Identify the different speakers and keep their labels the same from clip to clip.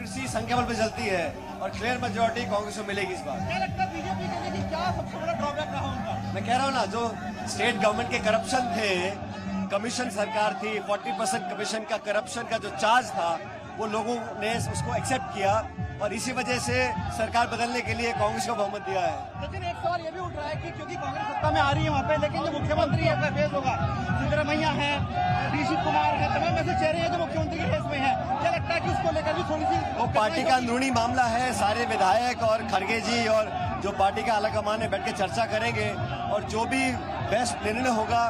Speaker 1: Democracy संख्याबल पे चलती है और क्लियर मेजोरिटी कांग्रेस को मिलेगी इस बार।
Speaker 2: क्या लगता है बीजेपी के लिए कि क्या सबसे बड़ा ड्रॉबैक रहा उनका?
Speaker 1: मैं कह रहा हूँ ना, जो स्टेट गवर्नमेंट के करप्शन थे, कमीशन सरकार थी, 40% कमीशन का करप्शन का जो चार्ज था वो लोगों ने उसको एक्सेप्ट किया और इसी वजह से सरकार बदलने के लिए कांग्रेस को बहुमत दिया है।
Speaker 2: लेकिन एक सवाल ये भी उठ रहा है कि क्योंकि कांग्रेस सत्ता में आ रही है वहाँ पे, लेकिन जो मुख्यमंत्री है फेस होगा, सिद्धरामैया है, ऋषि कुमार है, तमाम ऐसे चेहरे हैं जो मुख्यमंत्री के फेस में है। क्या लगता है कि उसको लेकर भी थोड़ी सी
Speaker 1: वो पार्टी का अंदरूनी मामला है। सारे विधायक और खड़गे जी और जो पार्टी का आलाकमान में बैठ के चर्चा करेंगे और जो भी बेस्ट निर्णय होगा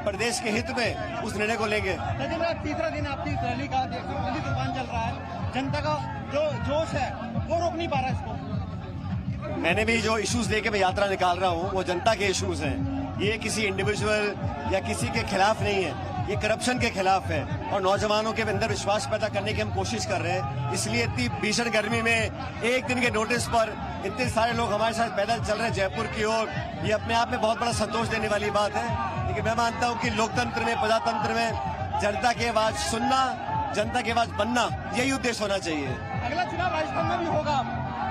Speaker 1: प्रदेश के हित में उस निर्णय को लेंगे।
Speaker 2: लेकिन तीसरा दिन आपकी इस रैली का देख रहे हो, दिल्ली तूफान चल रहा है, जनता का जो जोश है वो रोक नहीं पा रहा है इसको।
Speaker 1: मैंने भी जो इश्यूज लेके मैं यात्रा निकाल रहा हूँ वो जनता के इश्यूज हैं। ये किसी इंडिविजुअल या किसी के खिलाफ नहीं है, ये करप्शन के खिलाफ है और नौजवानों के अंदर विश्वास पैदा करने की हम कोशिश कर रहे हैं। इसलिए इतनी भीषण गर्मी में एक दिन के नोटिस पर इतने सारे लोग हमारे साथ पैदल चल रहे हैं जयपुर की ओर, ये अपने आप में बहुत बड़ा संतोष देने वाली बात है। लेकिन मैं मानता हूँ कि लोकतंत्र में, प्रजातंत्र में जनता की आवाज सुनना, जनता की आवाज बनना, यही उद्देश्य होना चाहिए।
Speaker 2: अगला चुनाव राजस्थान में भी होगा,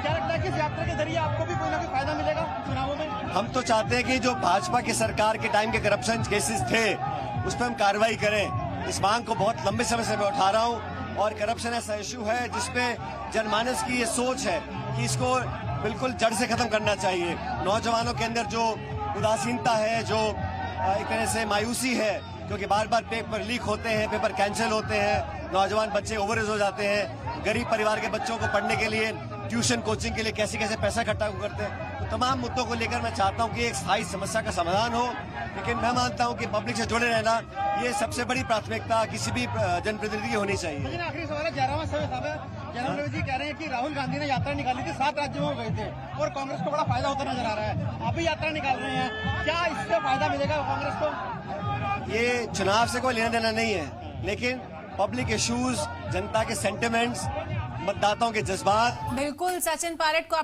Speaker 2: क्या लगता है कि इस यात्रा के जरिए आपको भी कोई ना कोई फायदा मिलेगा चुनावों में?
Speaker 1: हम तो चाहते हैं कि जो भाजपा की सरकार के टाइम के करप्शन केसेस थे उस पर हम कार्रवाई करें। इस मांग को बहुत लंबे समय से मैं उठा रहा हूं और करप्शन ऐसा इश्यू है जिसपे जनमानस की ये सोच है कि इसको बिल्कुल जड़ से खत्म करना चाहिए। नौजवानों के अंदर जो उदासीनता है, जो एक तरह से मायूसी है, क्योंकि बार बार पेपर लीक होते हैं, पेपर कैंसिल होते हैं, नौजवान बच्चे ओवरएज हो जाते हैं, गरीब परिवार के बच्चों को पढ़ने के लिए ट्यूशन कोचिंग के लिए कैसे कैसे पैसा इकट्ठा करते हैं। तो तमाम मुद्दों को लेकर मैं चाहता हूं कि एक स्थायी समस्या का समाधान हो। लेकिन मैं मानता हूं कि पब्लिक से जुड़े रहना ये सबसे बड़ी प्राथमिकता किसी भी जनप्रतिनिधि की होनी चाहिए।
Speaker 2: लेकिन आखिरी सवाल है, 11वां समय साहब है, जयराम रवि जी कह रहे हैं कि राहुल गांधी ने यात्रा निकाली थी, 7 राज्यों में गए थे और कांग्रेस को बड़ा फायदा होता नजर आ रहा है। आप भी यात्रा निकाल रहे हैं, क्या इससे फायदा मिलेगा कांग्रेस को?
Speaker 1: ये चुनाव से कोई लेना देना नहीं है, लेकिन पब्लिक इश्यूज, जनता के सेंटिमेंट्स, मतदाताओं के जज्बात।
Speaker 3: बिल्कुल सचिन पायलट को आपने